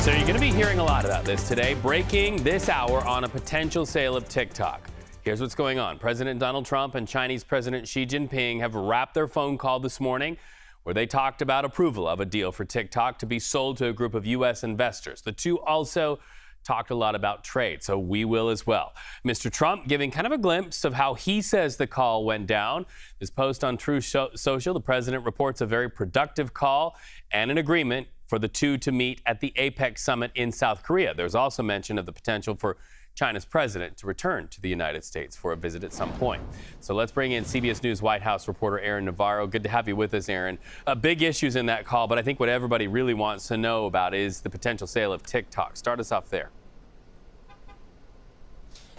So you're going to be hearing a lot about this today. Breaking this hour on a potential sale of TikTok. Here's what's going on. President Donald Trump and Chinese President Xi Jinping have wrapped their phone call this morning where they talked about approval of a deal for TikTok to be sold to a group of U.S. investors. The two also talked a lot about trade, so we will as well. Mr. Trump giving kind of a glimpse of how he says the call went down. His post on Truth Social, the president reports a very productive call and an agreement for the two to meet at the APEC summit in South Korea. There's also mention of the potential for China's president to return to the United States for a visit at some point. So let's bring in CBS News White House reporter Aaron Navarro. Good to have you with us, Aaron. Big issues in that call, but I think what everybody really wants to know about is the potential sale of TikTok. Start us off there.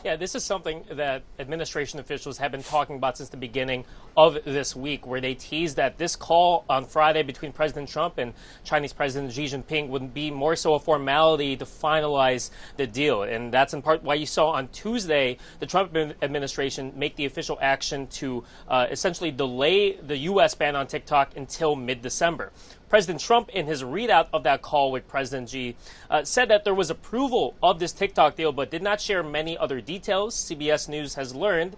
Yeah, this is something that administration officials have been talking about since the beginning of this week, where they teased that this call on Friday between President Trump and Chinese President Xi Jinping would be more so a formality to finalize the deal. And that's in part why you saw on Tuesday the Trump administration make the official action to essentially delay the U.S. ban on TikTok until mid-December. President Trump, in his readout of that call with President Xi, said that there was approval of this TikTok deal, but did not share many other details. CBS News has learned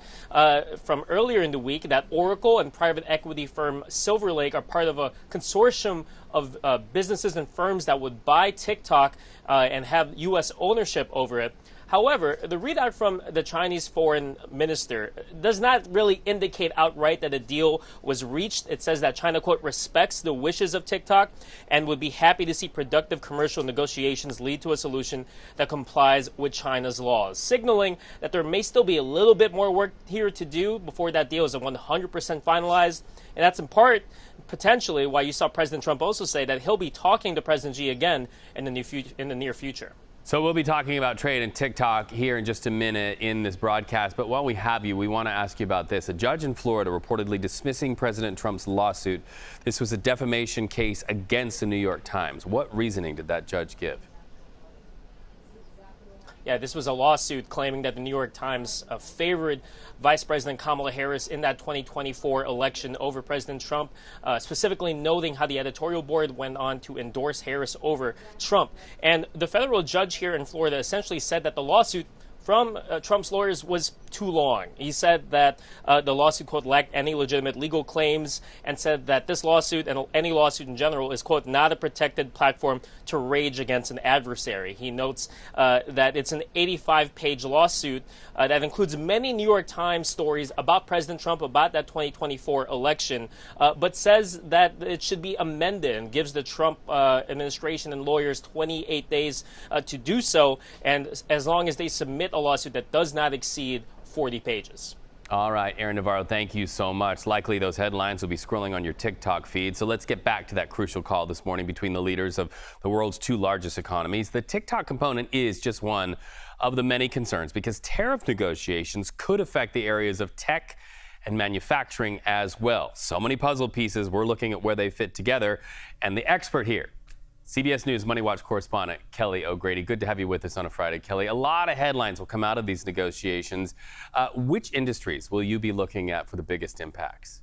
from earlier in the week that Oracle and private equity firm Silver Lake are part of a consortium of businesses and firms that would buy TikTok and have U.S. ownership over it. However, the readout from the Chinese foreign minister does not really indicate outright that a deal was reached. It says that China, quote, respects the wishes of TikTok and would be happy to see productive commercial negotiations lead to a solution that complies with China's laws, signaling that there may still be a little bit more work here to do before that deal is 100% finalized. And that's in part potentially why you saw President Trump also say that he'll be talking to President Xi again in the near future. So we'll be talking about trade and TikTok here in just a minute in this broadcast. But while we have you, we want to ask you about this. A judge in Florida reportedly dismissing President Trump's lawsuit. This was a defamation case against the New York Times. What reasoning did that judge give? Yeah, this was a lawsuit claiming that the New York Times favored Vice President Kamala Harris in that 2024 election over President Trump, specifically noting how the editorial board went on to endorse Harris over Trump. And the federal judge here in Florida essentially said that the lawsuit from Trump's lawyers was too long. He said that the lawsuit, quote, lacked any legitimate legal claims, and said that this lawsuit and any lawsuit in general is, quote, not a protected platform to rage against an adversary. He notes that it's an 85-page lawsuit that includes many New York Times stories about President Trump, about that 2024 election, but says that it should be amended and gives the Trump administration and lawyers 28 days to do so, and as long as they submit a lawsuit that does not exceed 40 pages. All right, Aaron Navarro, thank you so much. Likely those headlines will be scrolling on your TikTok feed. So let's get back to that crucial call this morning between the leaders of the world's two largest economies. The TikTok component is just one of the many concerns because tariff negotiations could affect the areas of tech and manufacturing as well. So many puzzle pieces. We're looking at where they fit together. And the expert here, CBS News Money Watch correspondent Kelly O'Grady. Good to have you with us on a Friday, Kelly. A lot of headlines will come out of these negotiations. Which industries will you be looking at for the biggest impacts?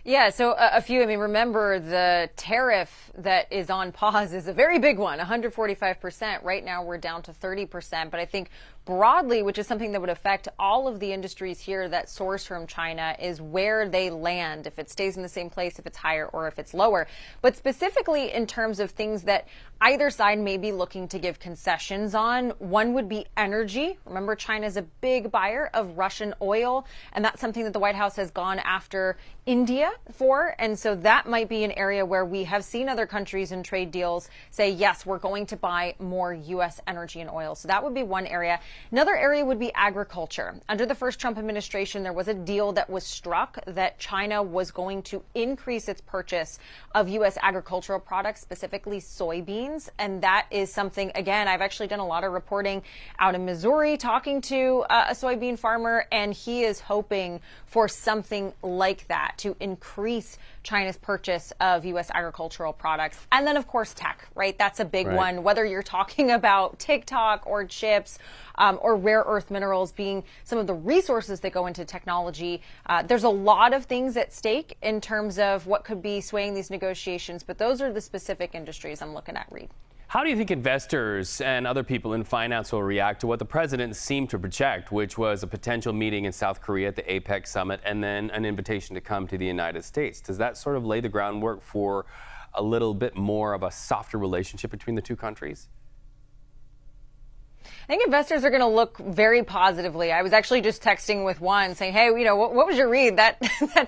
Yeah, so a few. I mean, remember the tariff that is on pause is a very big one, 145%. Right now we're down to 30%. But I think broadly, which is something that would affect all of the industries here that source from China, is where they land, if it stays in the same place, if it's higher or if it's lower. But specifically in terms of things that either side may be looking to give concessions on, one would be energy. Remember, China's a big buyer of Russian oil, and that's something that the White House has gone after India for. And so that might be an area where we have seen other countries in trade deals say, yes, we're going to buy more U.S. energy and oil. So that would be one area. Another area would be agriculture. Under the first Trump administration, there was a deal that was struck that China was going to increase its purchase of U.S. agricultural products, specifically soybeans. And that is something, again, I've actually done a lot of reporting out in Missouri, talking to a soybean farmer, and he is hoping for something like that to increase China's purchase of U.S. agricultural products. And then, of course, tech, right? That's a big one, whether you're talking about TikTok or chips or rare earth minerals being some of the resources that go into technology. There's a lot of things at stake in terms of what could be swaying these negotiations, but those are the specific industries I'm looking at, Reed. How do you think investors and other people in finance will react to what the president seemed to project, which was a potential meeting in South Korea at the APEC summit and then an invitation to come to the United States? Does that sort of lay the groundwork for a little bit more of a softer relationship between the two countries? I think investors are going to look very positively. I was actually just texting with one saying, hey, you know, what was your read? That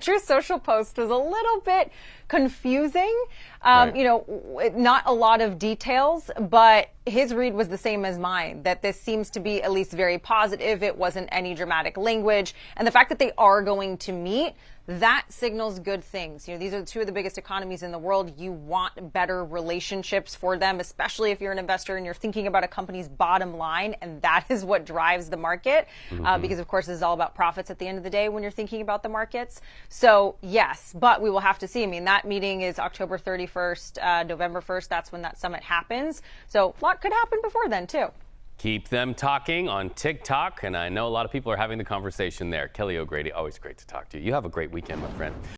Truth Social post was a little bit confusing. You know, not a lot of details, but his read was the same as mine, that this seems to be at least very positive. It wasn't any dramatic language. And the fact that they are going to meet, that signals good things. You know, these are two of the biggest economies in the world. You want better relationships for them, especially if you're an investor and you're thinking about a company's bottom line. And that is what drives the market, because, of course, this is all about profits at the end of the day when you're thinking about the markets. So, yes, but we will have to see. I mean, that meeting is October 31st, November 1st. That's when that summit happens. So a lot could happen before then, too. Keep them talking on TikTok, and I know a lot of people are having the conversation there. Kelly O'Grady, always great to talk to you. You have a great weekend, my friend.